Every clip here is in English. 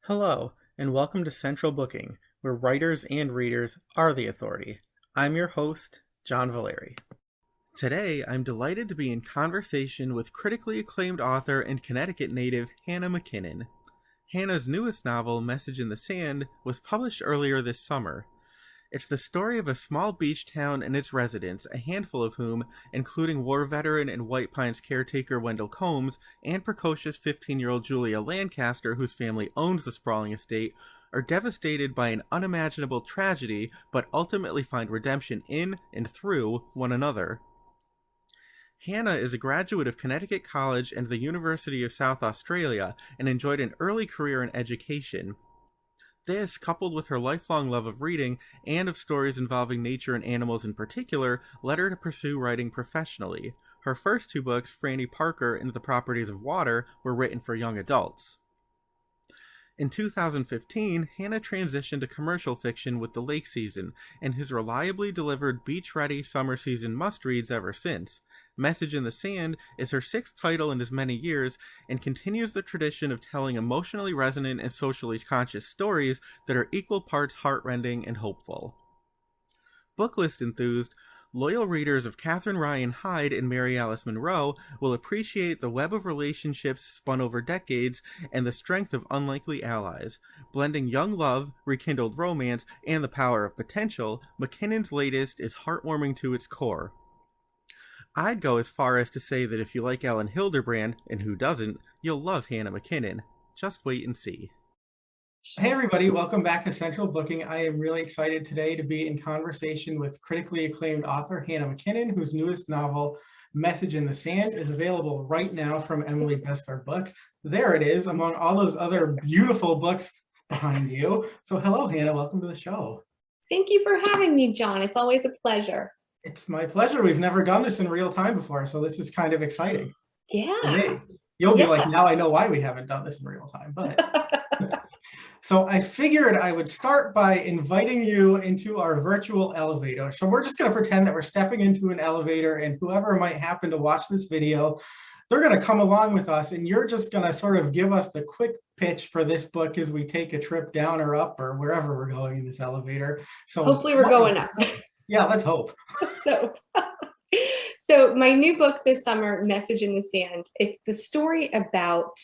Hello, and welcome to Central Booking, where writers and readers are the authority. I'm your host, John Valeri. Today, I'm delighted to be in conversation with critically acclaimed author and Connecticut native Hannah McKinnon. Hannah's newest novel, Message in the Sand, was published earlier this summer. It's the story of a small beach town and its residents, a handful of whom, including war veteran and White Pines caretaker Wendell Combs and precocious 15-year-old Julia Lancaster, whose family owns the sprawling estate, are devastated by an unimaginable tragedy but ultimately find redemption in and through one another. Hannah is a graduate of Connecticut College and the University of South Australia and enjoyed an early career in education. This, coupled with her lifelong love of reading and of stories involving nature and animals in particular, led her to pursue writing professionally. Her first two books, Franny Parker and The Properties of Water, were written for young adults. In 2015, Hannah transitioned to commercial fiction with The Lake Season, and has reliably delivered beach-ready summer season must-reads ever since. Message in the Sand is her sixth title in as many years, and continues the tradition of telling emotionally resonant and socially conscious stories that are equal parts heartrending and hopeful. Booklist enthused, loyal readers of Catherine Ryan Hyde and Mary Alice Monroe will appreciate the web of relationships spun over decades and the strength of unlikely allies. Blending young love, rekindled romance, and the power of potential, McKinnon's latest is heartwarming to its core. I'd go as far as to say that if you like Ellen Hilderbrand, and who doesn't, you'll love Hannah McKinnon. Just wait and see. Hey everybody, welcome back to Central Booking. I am really excited today to be in conversation with critically acclaimed author Hannah McKinnon, whose newest novel, Message in the Sand, is available right now from Emily Bestler Books. There it is, among all those other beautiful books behind you. So hello, Hannah, welcome to the show. Thank you for having me, John. It's always a pleasure. It's my pleasure. We've never done this in real time before, so this is kind of exciting. Yeah. For me. You'll be like, now I know why we haven't done this in real time, but... So I figured I would start by inviting you into our virtual elevator. So we're just going to pretend that we're stepping into an elevator, and whoever might happen to watch this video, they're going to come along with us, and you're just going to sort of give us the quick pitch for this book as we take a trip down or up or wherever we're going in this elevator. So hopefully we're going up. Yeah, let's hope. So my new book this summer, Message in the Sand, it's the story about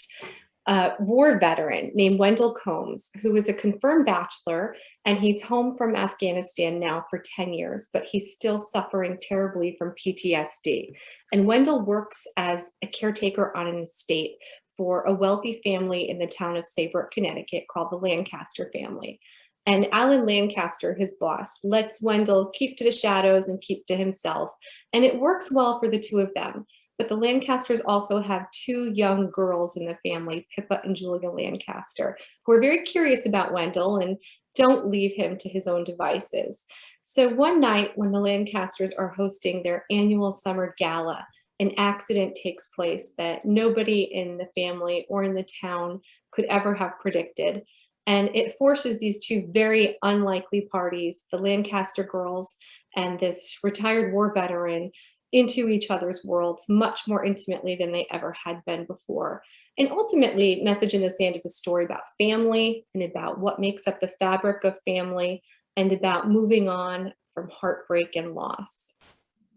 a war veteran named Wendell Combs, who is a confirmed bachelor, and he's home from Afghanistan now for 10 years, but he's still suffering terribly from PTSD. And Wendell works as a caretaker on an estate for a wealthy family in the town of Saybrook, Connecticut, called the Lancaster family. And Alan Lancaster, his boss, lets Wendell keep to the shadows and keep to himself. And it works well for the two of them. But the Lancasters also have two young girls in the family, Pippa and Julia Lancaster, who are very curious about Wendell and don't leave him to his own devices. So one night when the Lancasters are hosting their annual summer gala, an accident takes place that nobody in the family or in the town could ever have predicted. And it forces these two very unlikely parties, the Lancaster girls and this retired war veteran, into each other's worlds much more intimately than they ever had been before. And ultimately, Message in the Sand is a story about family and about what makes up the fabric of family and about moving on from heartbreak and loss.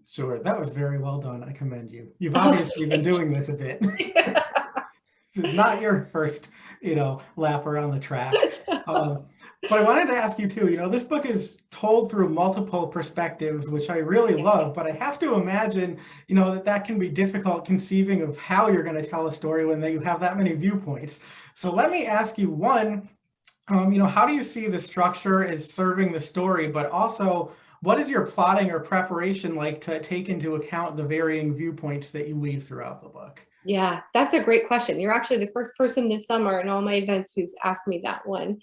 Sure, that was very well done. I commend you. You've obviously been doing this a bit. This is not your first, lap around the track. But I wanted to ask you too, this book is told through multiple perspectives, which I really love, but I have to imagine, that can be difficult conceiving of how you're going to tell a story when you have that many viewpoints. So let me ask you, one, how do you see the structure as serving the story, but also what is your plotting or preparation like to take into account the varying viewpoints that you weave throughout the book? Yeah, that's a great question. You're actually the first person this summer in all my events who's asked me that one.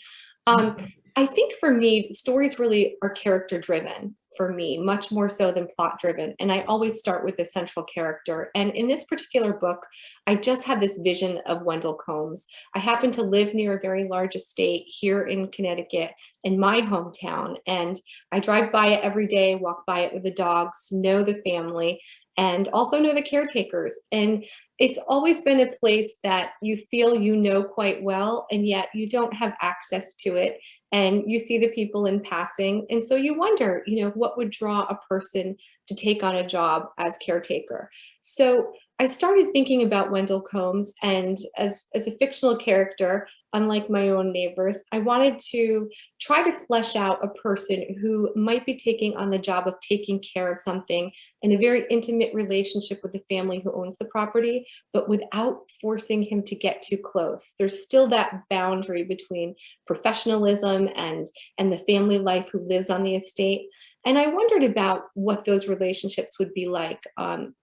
I think for me, stories really are character driven for me, much more so than plot driven. And I always start with the central character. And in this particular book, I just had this vision of Wendell Combs. I happen to live near a very large estate here in Connecticut, in my hometown. And I drive by it every day, walk by it with the dogs, know the family. and also know the caretakers. And it's always been a place that you feel you know quite well, and yet you don't have access to it. And you see the people in passing. And so you wonder, what would draw a person to take on a job as caretaker? So I started thinking about Wendell Combs, and as a fictional character, unlike my own neighbors, I wanted to try to flesh out a person who might be taking on the job of taking care of something in a very intimate relationship with the family who owns the property, but without forcing him to get too close. There's still that boundary between professionalism and the family life who lives on the estate. And I wondered about what those relationships would be like.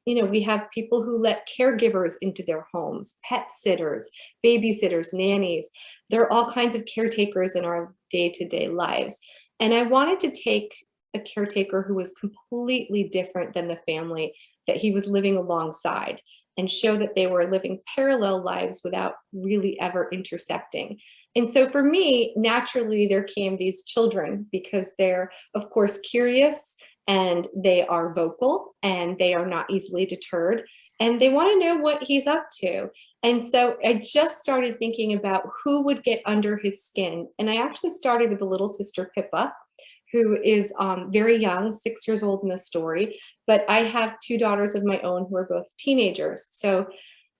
We have people who let caregivers into their homes, pet sitters, babysitters, nannies. There are all kinds of caretakers in our day-to-day lives. And I wanted to take a caretaker who was completely different than the family that he was living alongside and show that they were living parallel lives without really ever intersecting. And so for me, naturally, there came these children because they're, of course, curious and they are vocal and they are not easily deterred and they want to know what he's up to. And so I just started thinking about who would get under his skin. And I actually started with the little sister Pippa, who is very young, 6 years old in the story. But I have two daughters of my own who are both teenagers. So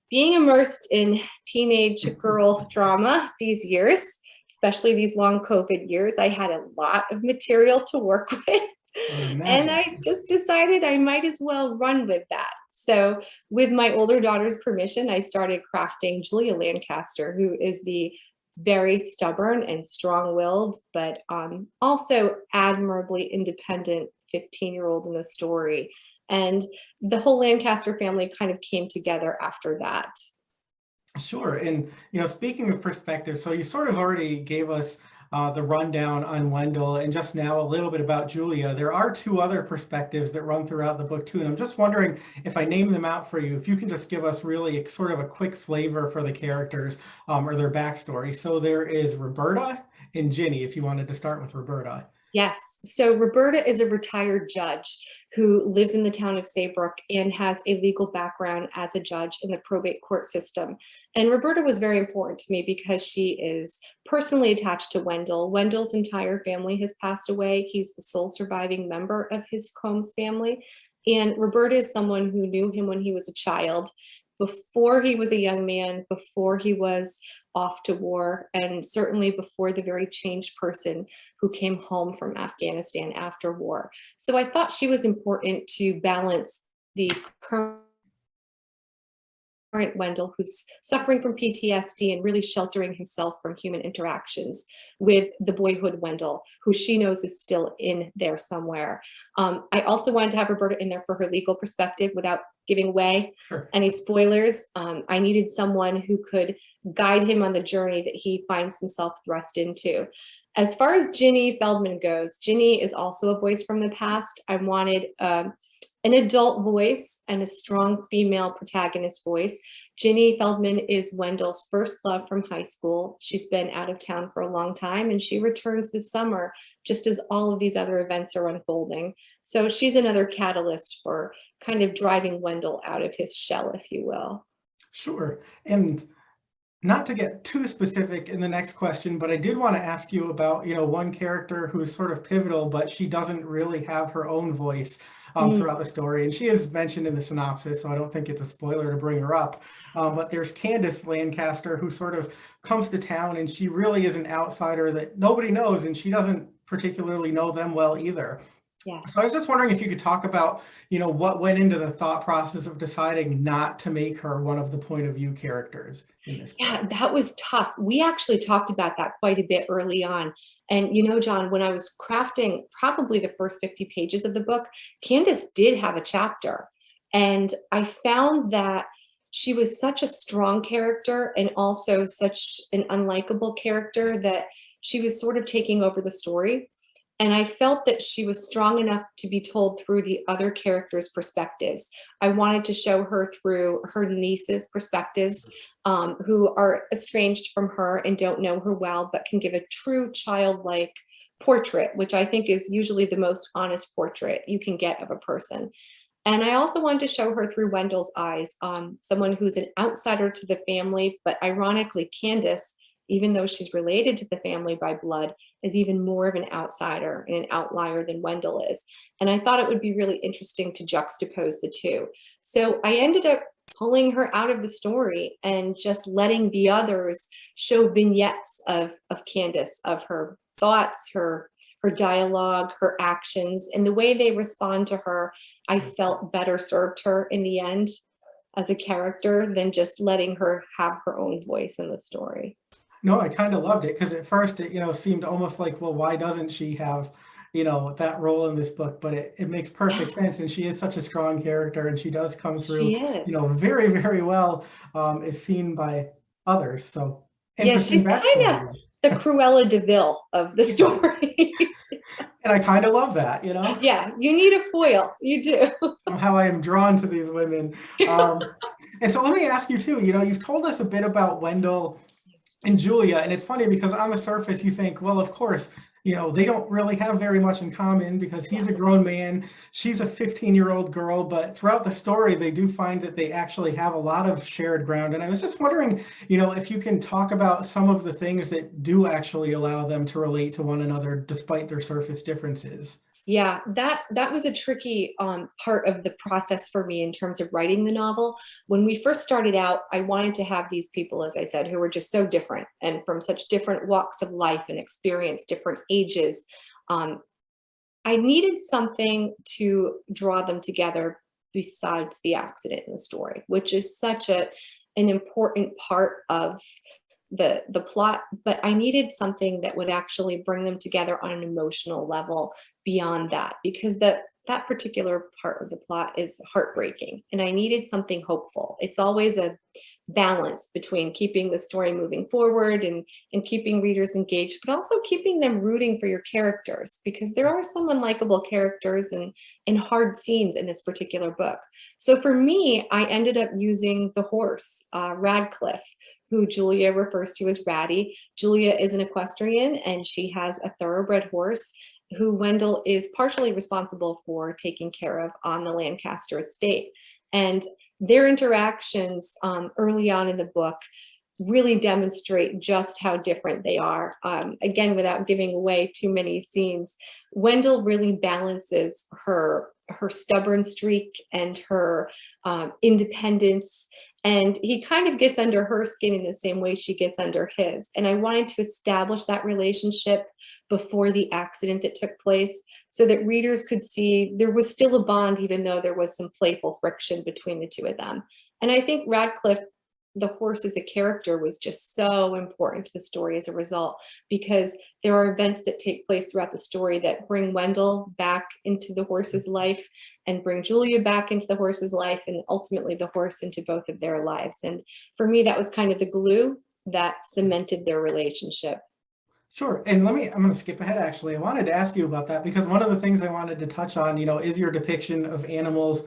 being immersed in teenage girl drama these years, especially these long COVID years, I had a lot of material to work with. I would And imagine. I just decided I might as well run with that. So, with my older daughter's permission, I started crafting Julia Lancaster, who is the very stubborn and strong willed, but also admirably independent 15-year-old in the story. And the whole Lancaster family kind of came together after that. Sure. And, speaking of perspective, so you sort of already gave us the rundown on Wendell and just now a little bit about Julia. There are two other perspectives that run throughout the book too. And I'm just wondering if I name them out for you, if you can just give us really sort of a quick flavor for the characters or their backstory. So there is Roberta and Ginny, if you wanted to start with Roberta. Yes. So Roberta is a retired judge who lives in the town of Saybrook and has a legal background as a judge in the probate court system. And Roberta was very important to me because she is personally attached to Wendell. Wendell's entire family has passed away. He's the sole surviving member of his Combs family. And Roberta is someone who knew him when he was a child, before he was a young man, before he was off to war, and certainly before the very changed person who came home from Afghanistan after war. So I thought she was important to balance the current Wendell, who's suffering from PTSD and really sheltering himself from human interactions, with the boyhood Wendell, who she knows is still in there somewhere. I also wanted to have Roberta in there for her legal perspective without giving away Sure. any spoilers. I needed someone who could guide him on the journey that he finds himself thrust into. As far as Ginny Feldman goes, Ginny is also a voice from the past. I wanted an adult voice and a strong female protagonist voice. Ginny Feldman is Wendell's first love from high school. She's been out of town for a long time and she returns this summer just as all of these other events are unfolding. So she's another catalyst for kind of driving Wendell out of his shell, if you will. Sure. And not to get too specific in the next question, but I did want to ask you about, one character who's sort of pivotal, but she doesn't really have her own voice throughout the story. And she is mentioned in the synopsis, so I don't think it's a spoiler to bring her up. But there's Candice Lancaster, who sort of comes to town, and she really is an outsider that nobody knows, and she doesn't particularly know them well either. Yes. So I was just wondering if you could talk about, what went into the thought process of deciding not to make her one of the point of view characters in this book. Yeah, that was tough. We actually talked about that quite a bit early on. And John, when I was crafting probably the first 50 pages of the book, Candice did have a chapter. And I found that she was such a strong character and also such an unlikable character that she was sort of taking over the story. And I felt that she was strong enough to be told through the other characters' perspectives. I wanted to show her through her niece's perspectives, who are estranged from her and don't know her well, but can give a true childlike portrait, which I think is usually the most honest portrait you can get of a person. And I also wanted to show her through Wendell's eyes, someone who's an outsider to the family, but ironically, Candice, even though she's related to the family by blood, is even more of an outsider and an outlier than Wendell is. And I thought it would be really interesting to juxtapose the two. So I ended up pulling her out of the story and just letting the others show vignettes of Candice, of her thoughts, her dialogue, her actions, and the way they respond to her. I felt better served her in the end as a character than just letting her have her own voice in the story. No, I kind of loved it because at first it, seemed almost like, well, why doesn't she have, that role in this book? But it makes perfect Yeah, sense. And she is such a strong character and she does come through, she is. very, very well, is seen by others. So Yeah, interesting she's kind of backstory. the Cruella de Vil of the story. And I kind of love that, Yeah, you need a foil. You do. how I am drawn to these women. And so let me ask you too, you've told us a bit about Wendell and Julia, and it's funny because on the surface you think, well, of course, they don't really have very much in common because he's a grown man, she's a 15-year-old girl, but throughout the story they do find that they actually have a lot of shared ground. And I was just wondering, if you can talk about some of the things that do actually allow them to relate to one another despite their surface differences. Yeah, that was a tricky part of the process for me in terms of writing the novel. When we first started out, I wanted to have these people, as I said, who were just so different and from such different walks of life and experience, different ages. Um, I needed something to draw them together besides the accident in the story, which is such an important part of the plot, but I needed something that would actually bring them together on an emotional level beyond that, because that particular part of the plot is heartbreaking and I needed something hopeful. It's always a balance between keeping the story moving forward and keeping readers engaged, but also keeping them rooting for your characters, because there are some unlikable characters and hard scenes in this particular book. So for me, I ended up using the horse, Radcliffe, who Julia refers to as Ratty. Julia is an equestrian and she has a thoroughbred horse who Wendell is partially responsible for taking care of on the Lancaster estate. And their interactions early on in the book really demonstrate just how different they are. Again, without giving away too many scenes, Wendell really balances her stubborn streak and her independence, and he kind of gets under her skin in the same way she gets under his. And I wanted to establish that relationship before the accident that took place so that readers could see there was still a bond, even though there was some playful friction between the two of them. And I think Radcliffe, the horse as a character, was just so important to the story as a result, because there are events that take place throughout the story that bring Wendell back into the horse's life and bring Julia back into the horse's life, and ultimately the horse into both of their lives. And for me, that was kind of the glue that cemented their relationship. Sure. And I'm going to skip ahead actually. I wanted to ask you about that because one of the things I wanted to touch on, is your depiction of animals,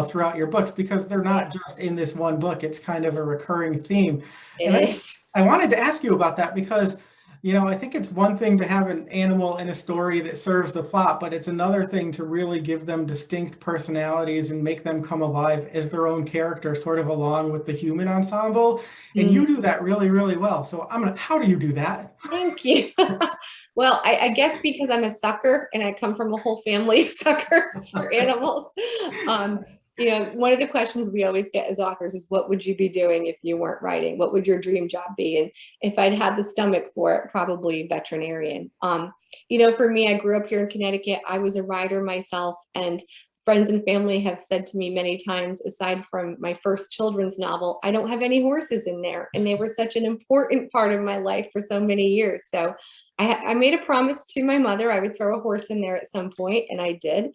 throughout your books, because they're not just in this one book. It's kind of a recurring theme. It And is. I wanted to ask you about that because, I think it's one thing to have an animal in a story that serves the plot, but it's another thing to really give them distinct personalities and make them come alive as their own character, sort of along with the human ensemble. And you do that really, really well. So how do you do that? Thank you. Well, I guess because I'm a sucker and I come from a whole family of suckers for animals. One of the questions we always get as authors is, what would you be doing if you weren't writing? What would your dream job be? And if I'd had the stomach for it, probably veterinarian. For me, I grew up here in Connecticut. I was a writer myself, and friends and family have said to me many times, aside from my first children's novel, I don't have any horses in there. And they were such an important part of my life for so many years. So I made a promise to my mother I would throw a horse in there at some point, and I did.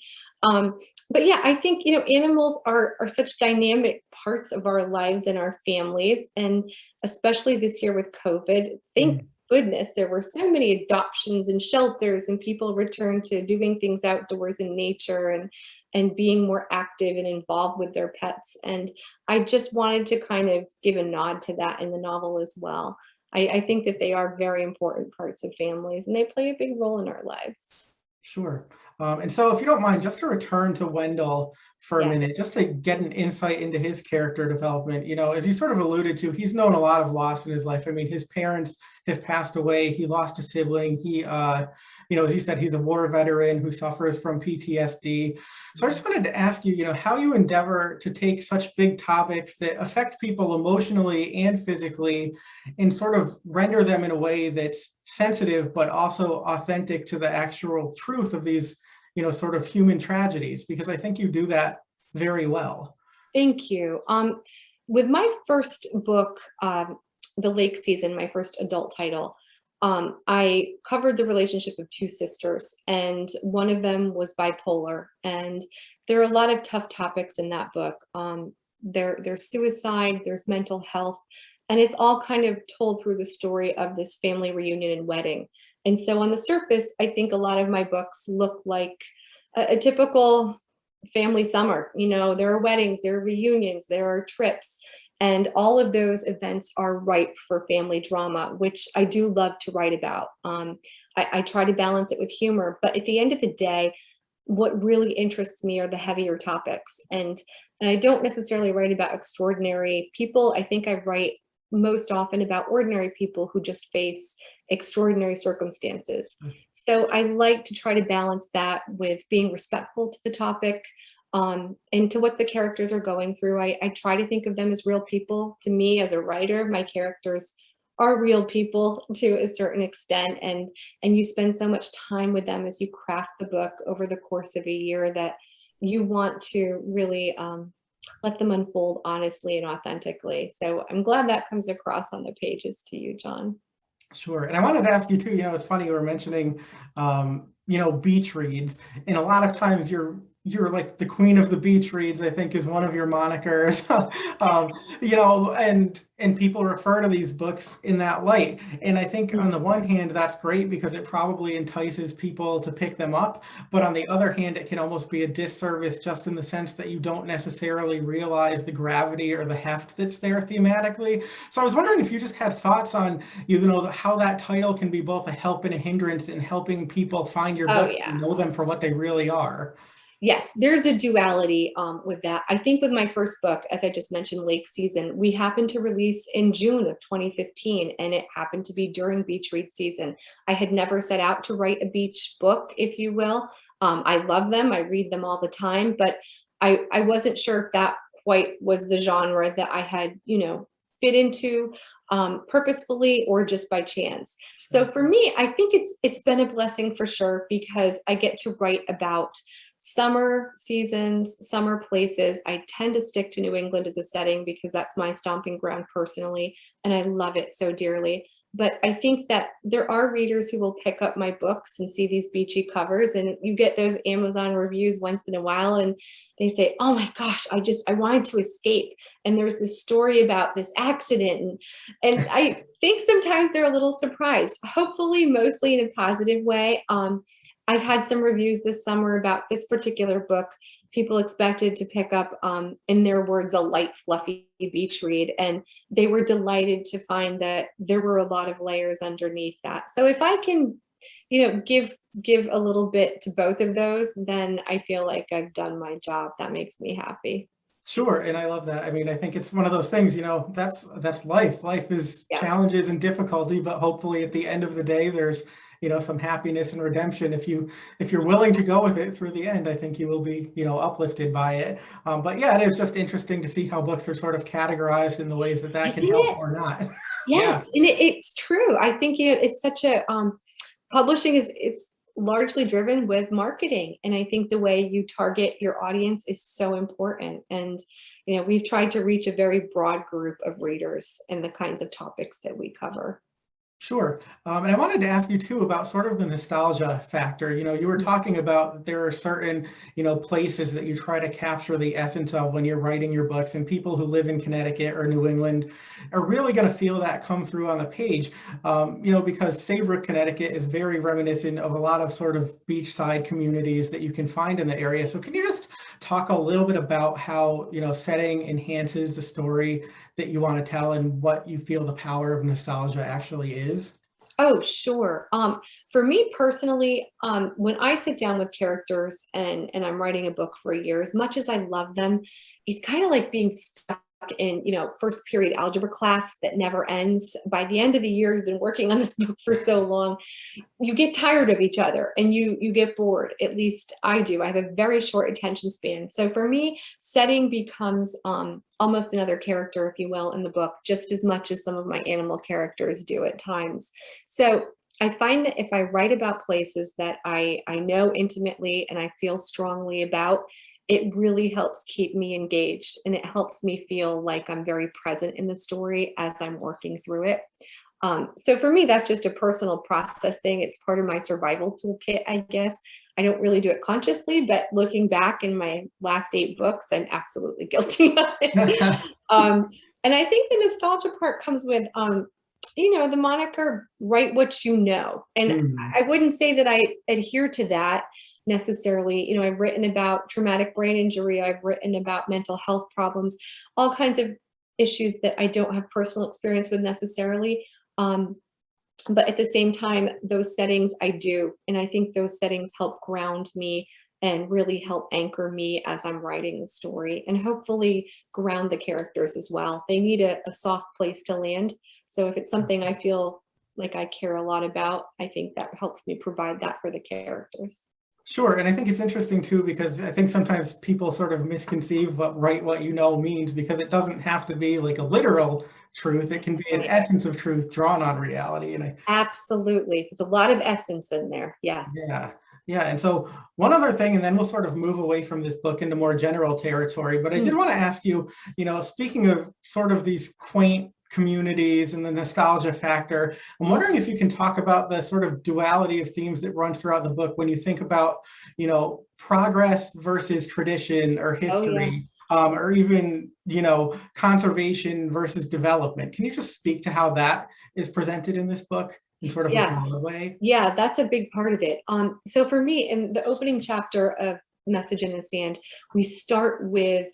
But yeah, I think, animals are such dynamic parts of our lives and our families. And especially this year with COVID, thank goodness there were so many adoptions and shelters, and people returned to doing things outdoors in nature and being more active and involved with their pets. And I just wanted to kind of give a nod to that in the novel as well. I think that they are very important parts of families and they play a big role in our lives. Sure. And so if you don't mind, just to return to Wendell for a Yeah. minute, just to get an insight into his character development, as you sort of alluded to, he's known a lot of loss in his life. I mean, his parents have passed away. He lost a sibling. As you said, he's a war veteran who suffers from PTSD. So I just wanted to ask you, how you endeavor to take such big topics that affect people emotionally and physically and sort of render them in a way that's sensitive, but also authentic to the actual truth of these sort of human tragedies, because I think you do that very well. Thank you. With my first book, The Lake Season, my first adult title, I covered the relationship of two sisters, and one of them was bipolar. And there are a lot of tough topics in that book. There's suicide, there's mental health, and it's all kind of told through the story of this family reunion and wedding. And so on the surface, I think a lot of my books look like a typical family summer. There are weddings, there are reunions, there are trips, and all of those events are ripe for family drama, which I do love to write about. I try to balance it with humor, but at the end of the day, what really interests me are the heavier topics. And I don't necessarily write about extraordinary people. I think I write most often about ordinary people who just face extraordinary circumstances. So I like to try to balance that with being respectful to the topic, and to what the characters are going through. I try to think of them as real people. To me, as a writer, my characters are real people to a certain extent, and you spend so much time with them as you craft the book over the course of a year that you want to really let them unfold honestly and authentically. So I'm glad that comes across on the pages to you, John. Sure. And I wanted to ask you too, it's funny you were mentioning, beach reads, and a lot of times you're like the queen of the beach reads, I think is one of your monikers. And people refer to these books in that light. And I think on the one hand, that's great because it probably entices people to pick them up. But on the other hand, it can almost be a disservice just in the sense that you don't necessarily realize the gravity or the heft that's there thematically. So I was wondering if you just had thoughts on, how that title can be both a help and a hindrance in helping people find your Oh, book yeah. and know them for what they really are. Yes, there's a duality with that. I think with my first book, as I just mentioned, Lake Season, we happened to release in June of 2015, and it happened to be during beach read season. I had never set out to write a beach book, if you will. I love them. I read them all the time, but I wasn't sure if that quite was the genre that I had, fit into purposefully or just by chance. So for me, I think it's been a blessing for sure, because I get to write about summer seasons, summer places. I tend to stick to New England as a setting because that's my stomping ground personally, and I love it so dearly. But I think that there are readers who will pick up my books and see these beachy covers, and you get those Amazon reviews once in a while, and they say, "Oh my gosh, I wanted to escape." And there's this story about this accident, and I think sometimes they're a little surprised. Hopefully, mostly in a positive way. I've had some reviews this summer about this particular book. People expected to pick up, in their words, a light, fluffy beach read, and they were delighted to find that there were a lot of layers underneath that. So if I can, give a little bit to both of those, then I feel like I've done my job. That makes me happy. Sure, and I love that. I mean, I think it's one of those things, that's life. Life is Yeah. challenges and difficulty, but hopefully at the end of the day, there's, some happiness and redemption. If you're willing to go with it through the end, I think you will be, uplifted by it. But yeah, it is just interesting to see how books are sort of categorized in the ways that can Isn't help it? or not. Yes, and it's true. I think it's such a publishing it's largely driven with marketing, and I think the way you target your audience is so important. And we've tried to reach a very broad group of readers and the kinds of topics that we cover. Sure. And I wanted to ask you too about sort of the nostalgia factor. You were talking about there are certain, places that you try to capture the essence of when you're writing your books, and people who live in Connecticut or New England are really going to feel that come through on the page, because Saybrook, Connecticut is very reminiscent of a lot of sort of beachside communities that you can find in the area. So can you just talk a little bit about how, setting enhances the story that you want to tell and what you feel the power of nostalgia actually is? Oh, sure. For me personally, when I sit down with characters and I'm writing a book for a year, as much as I love them, it's kind of like being stuck in, first period algebra class that never ends. By the end of the year, you've been working on this book for so long, you get tired of each other and you get bored. At least I do. I have a very short attention span. So for me, setting becomes almost another character, if you will, in the book, just as much as some of my animal characters do at times. So I find that if I write about places that I know intimately and I feel strongly about, it really helps keep me engaged, and it helps me feel like I'm very present in the story as I'm working through it. So for me, that's just a personal process thing. It's part of my survival toolkit, I guess. I don't really do it consciously, but looking back in my last 8 books, I'm absolutely guilty of it. And I think the nostalgia part comes with, the moniker, write what you know. And Mm. I wouldn't say that I adhere to that necessarily. I've written about traumatic brain injury, I've written about mental health problems, all kinds of issues that I don't have personal experience with necessarily. Um, but at the same time, those settings I do. And I think those settings help ground me and really help anchor me as I'm writing the story, and hopefully ground the characters as well. They need a soft place to land. So if it's something I feel like I care a lot about, I think that helps me provide that for the characters. Sure, and I think it's interesting too, because I think sometimes people sort of misconceive what write what you know means, because it doesn't have to be like a literal truth. It can be an Right. essence of truth drawn on reality. And Absolutely. There's a lot of essence in there. Yes. yeah, yeah. And so one other thing, and then we'll sort of move away from this book into more general territory. But I did Mm. want to ask you, speaking of sort of these quaint communities and the nostalgia factor, I'm wondering if you can talk about the sort of duality of themes that runs throughout the book when you think about, progress versus tradition or Oh, yeah. history, or even, conservation versus development. Can you just speak to how that is presented in this book in sort of a Yes. broad way? Yeah, that's a big part of it. So for me, in the opening chapter of Message in the Sand, we start with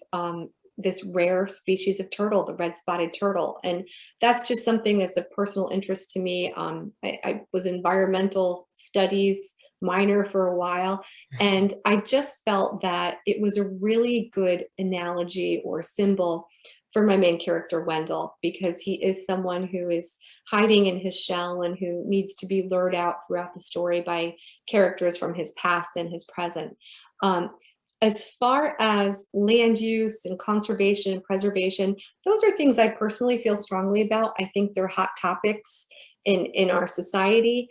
this rare species of turtle, the red-spotted turtle. And that's just something that's of personal interest to me. I was environmental studies minor for a while, and I just felt that it was a really good analogy or symbol for my main character, Wendell, because he is someone who is hiding in his shell and who needs to be lured out throughout the story by characters from his past and his present. Um, as far as land use and conservation and preservation, those are things I personally feel strongly about. I think they're hot topics in our society.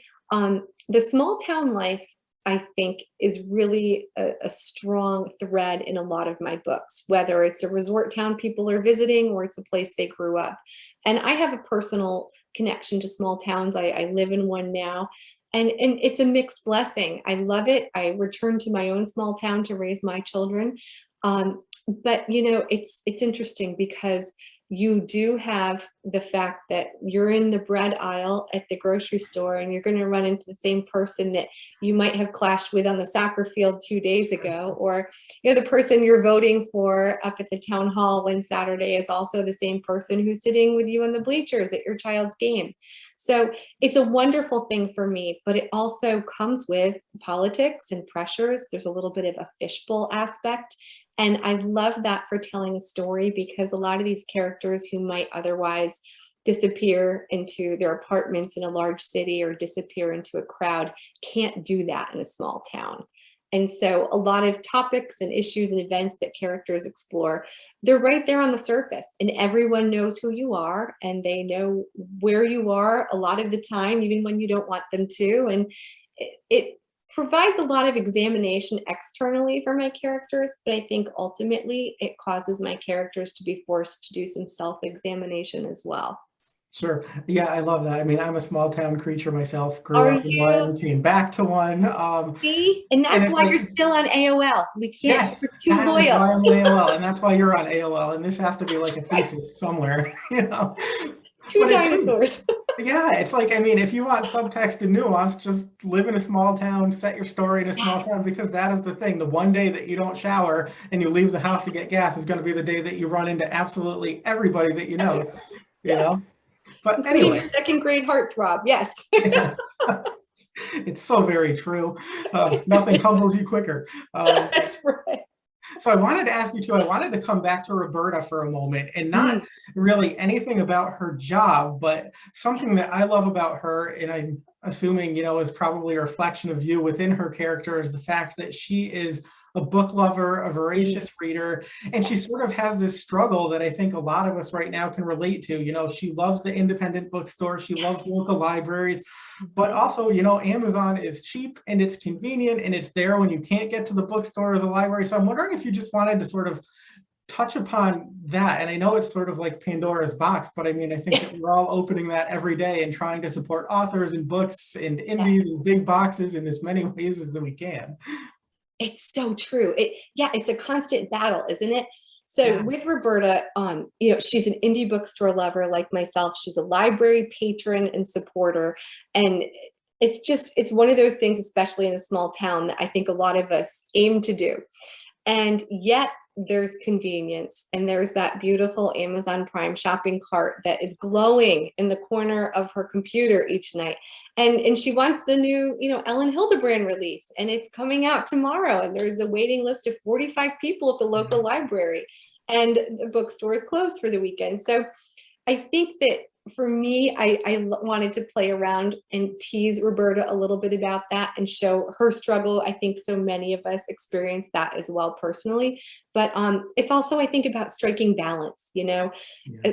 The small town life, I think, is really a strong thread in a lot of my books, whether it's a resort town people are visiting or it's a place they grew up. And I have a personal connection to small towns. I live in one now, and it's a mixed blessing. I love it. I return to my own small town to raise my children. But it's interesting because you do have the fact that you're in the bread aisle at the grocery store and you're going to run into the same person that you might have clashed with on the soccer field 2 days ago, or the person you're voting for up at the town hall one Saturday is also the same person who's sitting with you on the bleachers at your child's game. So it's a wonderful thing for me, but it also comes with politics and pressures. There's a little bit of a fishbowl aspect. And I love that for telling a story, because a lot of these characters who might otherwise disappear into their apartments in a large city or disappear into a crowd can't do that in a small town. And so a lot of topics and issues and events that characters explore, they're right there on the surface, and everyone knows who you are and they know where you are a lot of the time, even when you don't want them to. And it provides a lot of examination externally for my characters, but I think ultimately it causes my characters to be forced to do some self-examination as well. Sure. Yeah, I love that. I mean, I'm a small town creature myself, grew Are up in you? one, came back to one. See? And And that's it's why like, you're still on AOL. We can't, yes, you're too that is loyal. why I'm on AOL, and that's why you're on AOL, and this has to be like a Right. thesis somewhere, Two But it's true. dinosaurs. Yeah, it's like, I mean, if you want subtext and nuance, just live in a small town, set your story in a small Yes. town, because that is the thing. The one day that you don't shower and you leave the house to get gas is going to be the day that you run into absolutely everybody that you know, you Yes. know? But Including anyway. your second grade heartthrob, yes. Yeah. It's so very true. Nothing humbles you quicker. That's right. So I wanted to ask you too, I wanted to come back to Roberta for a moment, and not really anything about her job, but something that I love about her, and I'm assuming, is probably a reflection of you within her character, is the fact that she is a book lover, a voracious reader, and she sort of has this struggle that I think a lot of us right now can relate to. She loves the independent bookstore, she loves local libraries, but also, Amazon is cheap and it's convenient and it's there when you can't get to the bookstore or the library. So I'm wondering if you just wanted to sort of touch upon that. And I know it's sort of like Pandora's box, but I mean, I think that we're all opening that every day and trying to support authors and books and indies and big boxes in as many ways as we can. It's so true. It's a constant battle, isn't it? So with Roberta, she's an indie bookstore lover like myself. She's a library patron and supporter. And it's one of those things, especially in a small town, that I think a lot of us aim to do. And yet there's convenience, and there's that beautiful Amazon Prime shopping cart that is glowing in the corner of her computer each night. And she wants the new, Ellen Hildebrand release, and it's coming out tomorrow. And there's a waiting list of 45 people at the local library, and the bookstore is closed for the weekend. So I think that for me, I wanted to play around and tease Roberta a little bit about that and show her struggle. I think so many of us experience that as well personally, but it's also, I think, about striking balance.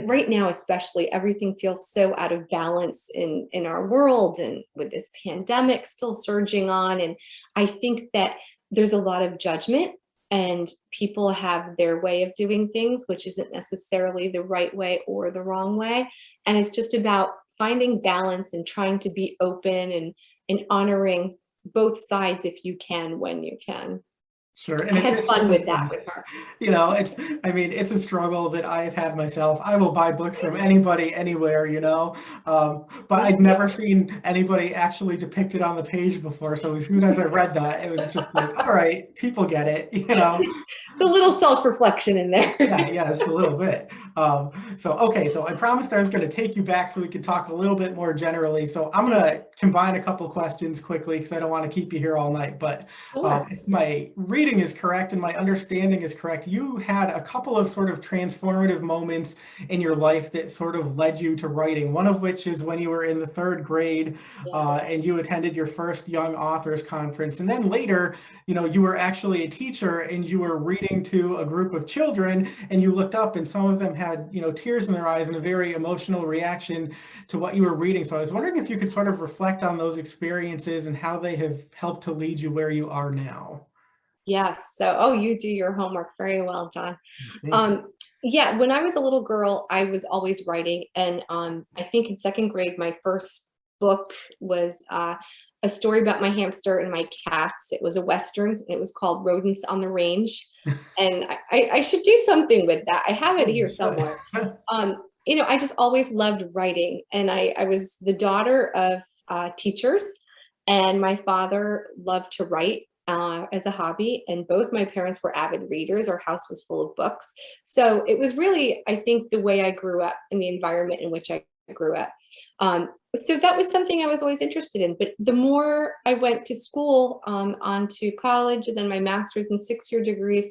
Right now, especially, everything feels so out of balance in our world, and with this pandemic still surging on. And I think that there's a lot of judgment, and people have their way of doing things, which isn't necessarily the right way or the wrong way. And it's just about finding balance and trying to be open and honoring both sides if you can, when you can. Sure. And I had fun with that with her. It's a struggle that I've had myself. I will buy books from anybody, anywhere, but I'd never seen anybody actually depicted on the page before. So as soon as I read that, it was just like, all right, people get it, It's a little self-reflection in there. Yeah, just a little bit. So I promised I was going to take you back so we could talk a little bit more generally. So I'm going to combine a couple questions quickly because I don't want to keep you here all night. But if my reading is correct and my understanding is correct, you had a couple of sort of transformative moments in your life that sort of led you to writing. One of which is when you were in the third grade and you attended your first Young Authors Conference. And then later, you were actually a teacher and you were reading to a group of children, and you looked up and some of them had, tears in their eyes and a very emotional reaction to what you were reading. So I was wondering if you could sort of reflect on those experiences and how they have helped to lead you where you are now. Yes. So, you do your homework very well, John. When I was a little girl, I was always writing. And I think in second grade, my first book was a story about my hamster and my cats. It was a Western. It was called Rodents on the Range. And I should do something with that. I have it here somewhere. I just always loved writing. And I was the daughter of teachers, and my father loved to write as a hobby. And both my parents were avid readers. Our house was full of books. So it was really, I think, the way I grew up in the environment in which I grew up. So that was something I was always interested in. But the more I went to school, on to college, and then my master's and 6-year degrees,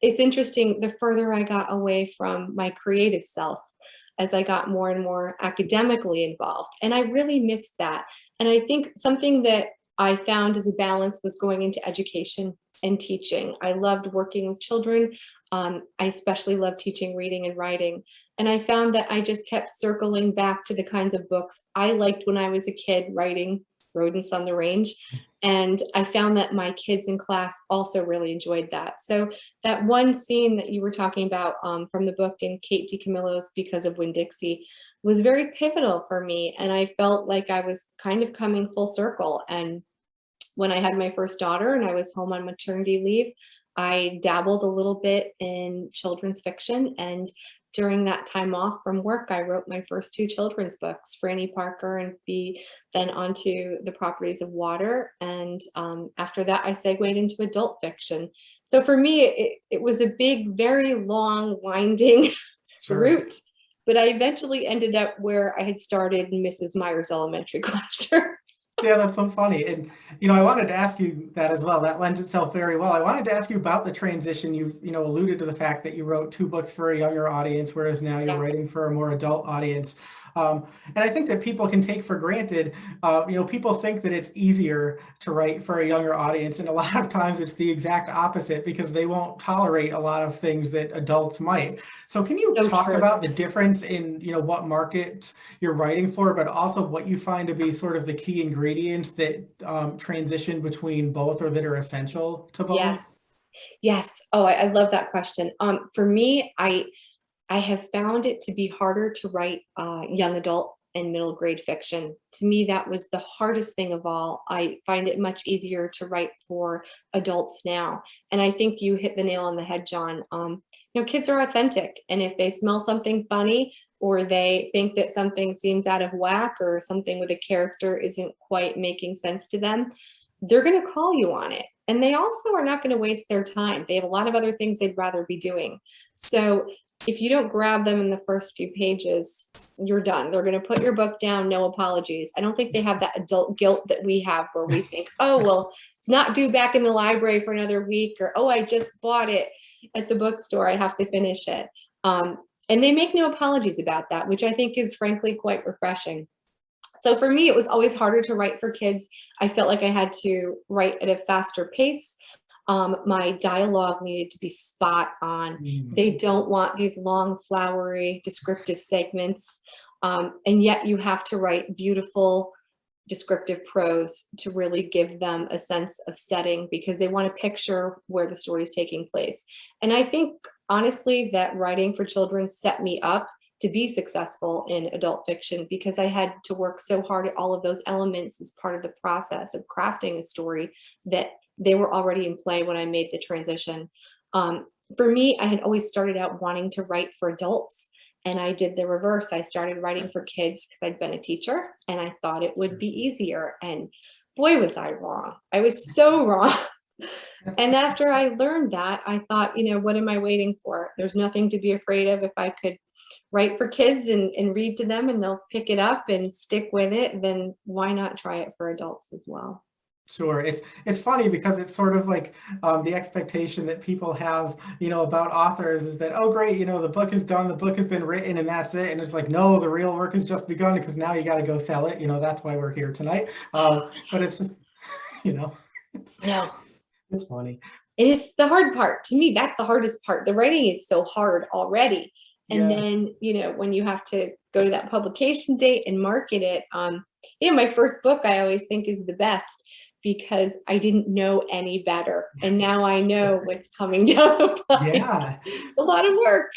it's interesting, the further I got away from my creative self as I got more and more academically involved. And I really missed that. And I think something that I found as a balance was going into education and teaching. I loved working with children. I especially loved teaching reading and writing. And I found that I just kept circling back to the kinds of books I liked when I was a kid, writing Rodents on the Range. And I found that my kids in class also really enjoyed that. So that one scene that you were talking about from the book in Kate DiCamillo's Because of Winn-Dixie was very pivotal for me. And I felt like I was kind of coming full circle. And when I had my first daughter and I was home on maternity leave, I dabbled a little bit in children's fiction. And during that time off from work, I wrote my first 2 children's books, Franny Parker and then onto The Properties of Water. And after that, I segued into adult fiction. So for me, it was a big, very long, winding route. but I eventually ended up where I had started Mrs. Meyer's elementary classroom. Yeah, that's so funny. And, I wanted to ask you that as well. That lends itself very well. I wanted to ask you about the transition. You've, alluded to the fact that you wrote 2 books for a younger audience, whereas now you're Yeah. writing for a more adult audience. And I think that people can take for granted, people think that it's easier to write for a younger audience. And a lot of times it's the exact opposite because they won't tolerate a lot of things that adults might. So can you So talk true. about the difference in, what markets you're writing for, but also what you find to be sort of the key ingredients that transition between both or that are essential to both? Yes. Yes. Oh, I love that question. For me, I have found it to be harder to write young adult and middle grade fiction. To me, that was the hardest thing of all. I find it much easier to write for adults now. And I think you hit the nail on the head, John. Kids are authentic. And if they smell something funny or they think that something seems out of whack or something with a character isn't quite making sense to them, they're going to call you on it. And they also are not going to waste their time. They have a lot of other things they'd rather be doing. So if you don't grab them in the first few pages, you're done. They're going to put your book down, no apologies. I don't think they have that adult guilt that we have where we think, oh, well, it's not due back in the library for another week, or, oh, I just bought it at the bookstore, I have to finish it. And they make no apologies about that, which I think is frankly quite refreshing. So for me, it was always harder to write for kids. I felt like I had to write at a faster pace. My dialogue needed to be spot on. They don't want these long, flowery, descriptive segments. And yet you have to write beautiful, descriptive prose to really give them a sense of setting because they want to picture where the story is taking place. And I think, honestly, that writing for children set me up to be successful in adult fiction because I had to work so hard at all of those elements as part of the process of crafting a story that they were already in play when I made the transition. For me, I had always started out wanting to write for adults, and I did the reverse. I started writing for kids because I'd been a teacher and I thought it would be easier. And boy, was I wrong. I was so wrong. And after I learned that, I thought, what am I waiting for? There's nothing to be afraid of. If I could write for kids and read to them and they'll pick it up and stick with it, then why not try it for adults as well? Sure. It's funny because it's sort of like the expectation that people have, about authors is that, oh, great, the book is done, the book has been written and that's it. And it's like, no, the real work has just begun because now you got to go sell it. That's why we're here tonight. But it's just, it's funny. And it's the hard part. To me, that's the hardest part. The writing is so hard already. And then, when you have to go to that publication date and market it, my first book I always think is the best because I didn't know any better. And now I know what's coming down the pipe. Yeah. A lot of work.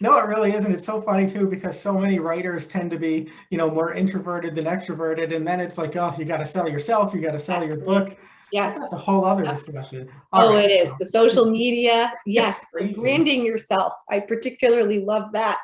No, it really isn't. It's so funny too, because so many writers tend to be, more introverted than extroverted. And then it's like, oh, you got to sell yourself. You got to sell your book. Yes. That's a whole other discussion. It is. The social media. Yes. Branding yourself. I particularly love that.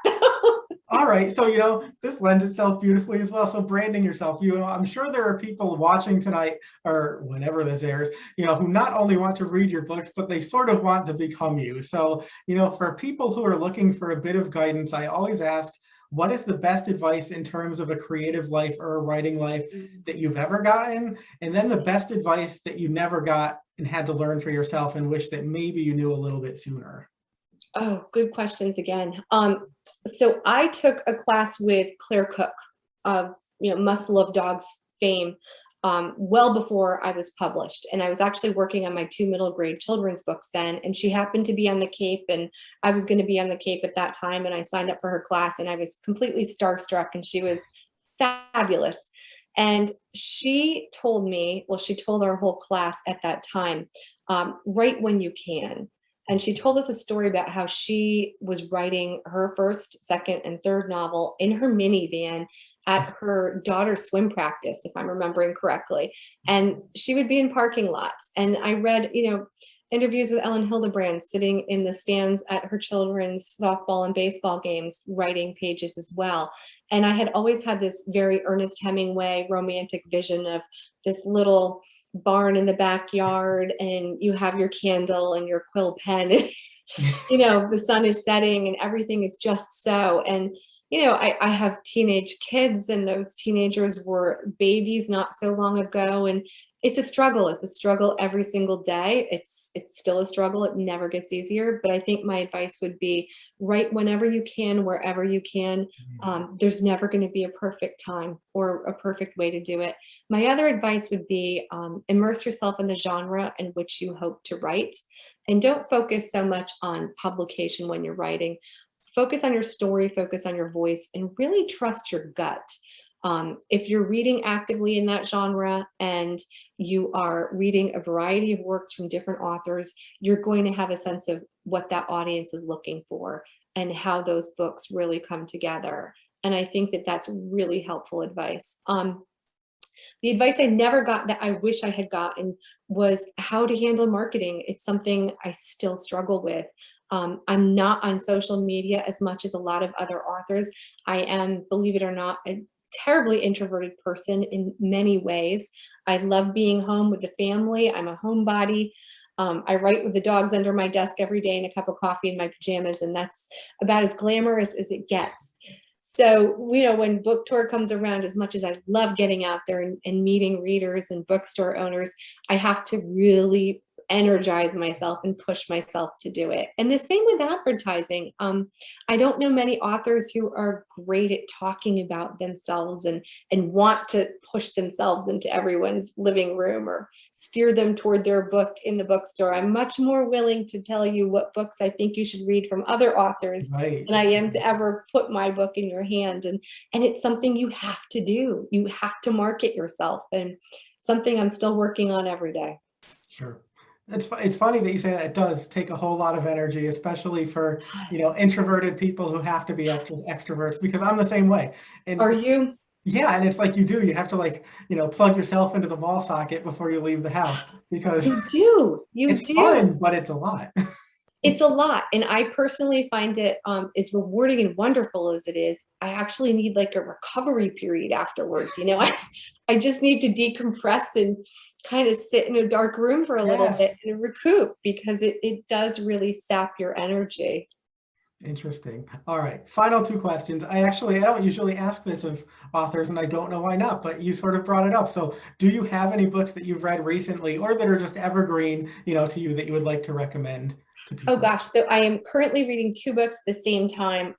All right. So, this lends itself beautifully as well. So branding yourself, I'm sure there are people watching tonight or whenever this airs, who not only want to read your books, but they sort of want to become you. So, for people who are looking for a bit of guidance, I always ask, what is the best advice in terms of a creative life or a writing life that you've ever gotten? And then the best advice that you never got and had to learn for yourself and wish that maybe you knew a little bit sooner. Oh, good questions again. So I took a class with Claire Cook of, Must Love Dogs fame, well before I was published. And I was actually working on my 2 middle grade children's books then, and she happened to be on the Cape, and I was going to be on the Cape at that time, and I signed up for her class, and I was completely starstruck, and she was fabulous. And she told me, she told our whole class at that time, write when you can. And she told us a story about how she was writing her first, second, and third novel in her minivan at her daughter's swim practice, if I'm remembering correctly. And she would be in parking lots. And I read, interviews with Ellen Hildebrand sitting in the stands at her children's softball and baseball games, writing pages as well. And I had always had this very Ernest Hemingway romantic vision of this little barn in the backyard, and you have your candle and your quill pen, and the sun is setting and everything is just so. And I have teenage kids, and those teenagers were babies not so long ago, and it's a struggle. It's a struggle every single day. It's still a struggle. It never gets easier. But I think my advice would be write whenever you can, wherever you can. There's never going to be a perfect time or a perfect way to do it. My other advice would be immerse yourself in the genre in which you hope to write, and don't focus so much on publication when you're writing. Focus on your story, focus on your voice, and really trust your gut. If you're reading actively in that genre and you are reading a variety of works from different authors, you're going to have a sense of what that audience is looking for and how those books really come together. And I think that that's really helpful advice. The advice I never got that I wish I had gotten was how to handle marketing. It's something I still struggle with. I'm not on social media as much as a lot of other authors. I am, believe it or not, a terribly introverted person in many ways. I love being home with the family. I'm a homebody. I write with the dogs under my desk every day and a cup of coffee in my pajamas, and that's about as glamorous as it gets. So, when book tour comes around, as much as I love getting out there and meeting readers and bookstore owners, I have to really energize myself and push myself to do it. And the same with advertising. I don't know many authors who are great at talking about themselves and want to push themselves into everyone's living room or steer them toward their book in the bookstore. I'm much more willing to tell you what books I think you should read from other authors Right. than I am to ever put my book in your hand. And it's something you have to do. You have to market yourself, and something I'm still working on every day. Sure. It's funny that you say that. It does take a whole lot of energy, especially for, Yes. introverted people who have to be extroverts, because I'm the same way. Are And you? yeah, and it's like you have to, like, plug yourself into the wall socket before you leave the house, because You do. You it's do. fun, but it's a lot. It's a lot. And I personally find it as rewarding and wonderful as it is. I actually need like a recovery period afterwards. I just need to decompress and kind of sit in a dark room for a little bit Yes. and recoup, because it does really sap your energy. Interesting. All right. Final two questions. I don't usually ask this of authors, and I don't know why not, but you sort of brought it up. So do you have any books that you've read recently or that are just evergreen, to you, that you would like to recommend to Oh people? gosh, so I am currently reading two books at the same time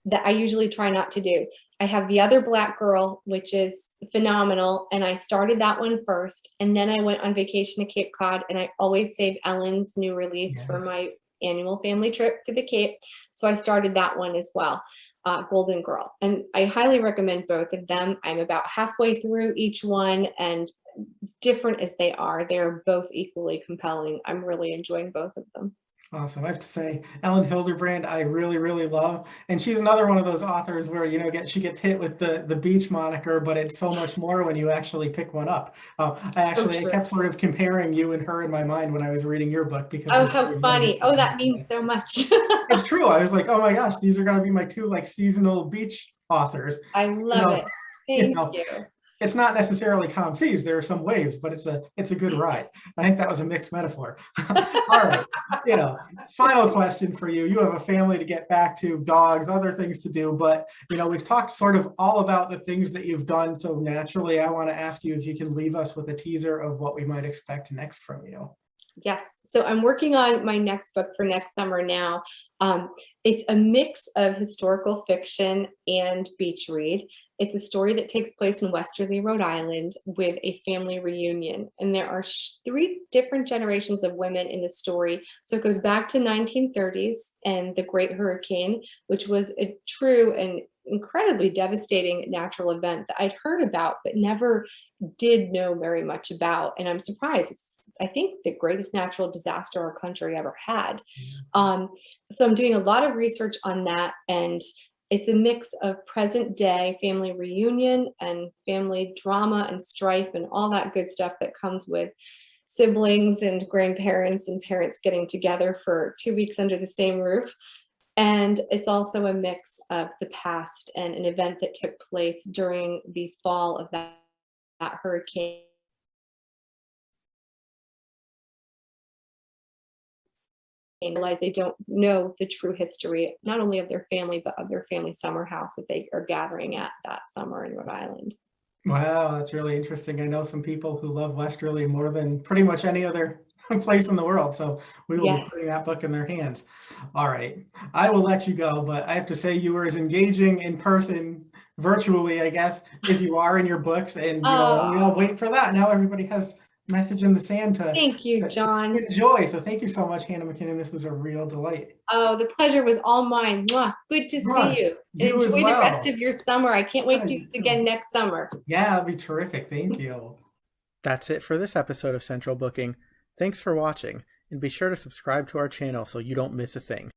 that I usually try not to do. I have The Other Black Girl, which is phenomenal, and I started that one first, and then I went on vacation to Cape Cod, and I always save Ellen's new release for Yes. my annual family trip to the Cape, so I started that one as well, Golden Girl, and I highly recommend both of them. I'm about halfway through each one, and different as they are, they're both equally compelling. I'm really enjoying both of them. Awesome. I have to say, Ellen Hilderbrand, I really, really love, and she's another one of those authors where she gets hit with the beach moniker, but it's so much Yes, more when you actually pick one up. so I true. kept sort of comparing you and her in my mind when I was reading your book, because Oh, you're how very, very funny. Oh, that similar. means so much. It's true. I was like, oh my gosh, these are going to be my two, like, seasonal beach authors. I Even love though, it. you Thank know, you. it's not necessarily calm seas. There are some waves, but it's a good ride. I think that was a mixed metaphor. All right. Final question for you. You have a family to get back to, dogs, other things to do, but we've talked sort of all about the things that you've done. So naturally, I want to ask you if you can leave us with a teaser of what we might expect next from you. Yes. So I'm working on my next book for next summer now. It's a mix of historical fiction and beach read. It's a story that takes place in Westerly, Rhode Island, with a family reunion. And there are three different generations of women in the story. So it goes back to 1930s and the Great Hurricane, which was a true and incredibly devastating natural event that I'd heard about, but never did know very much about. And I'm surprised. It's, I think, the greatest natural disaster our country ever had. So I'm doing a lot of research on that, and it's a mix of present day family reunion and family drama and strife and all that good stuff that comes with siblings and grandparents and parents getting together for 2 weeks under the same roof. And it's also a mix of the past and an event that took place during the fall of that hurricane. and realize they don't know the true history, not only of their family, but of their family summer house that they are gathering at that summer in Rhode Island. Wow, that's really interesting. I know some people who love Westerly more than pretty much any other place in the world. So we will be Yes. putting that book in their hands. All right. I will let you go, but I have to say you were as engaging in person, virtually, I guess, as you are in your books. And we all wait for that. Now everybody has Message in the Sand Thank you, John. enjoy. So thank you so much, Hannah McKinnon. This was a real delight. Oh, the pleasure was all mine. Mwah. Good to see you. You as Enjoy the rest well. of your summer. I can't wait to do Yeah, this again next summer. Yeah, that'd be terrific. Thank you. That's it for this episode of Central Booking. Thanks for watching, and be sure to subscribe to our channel so you don't miss a thing.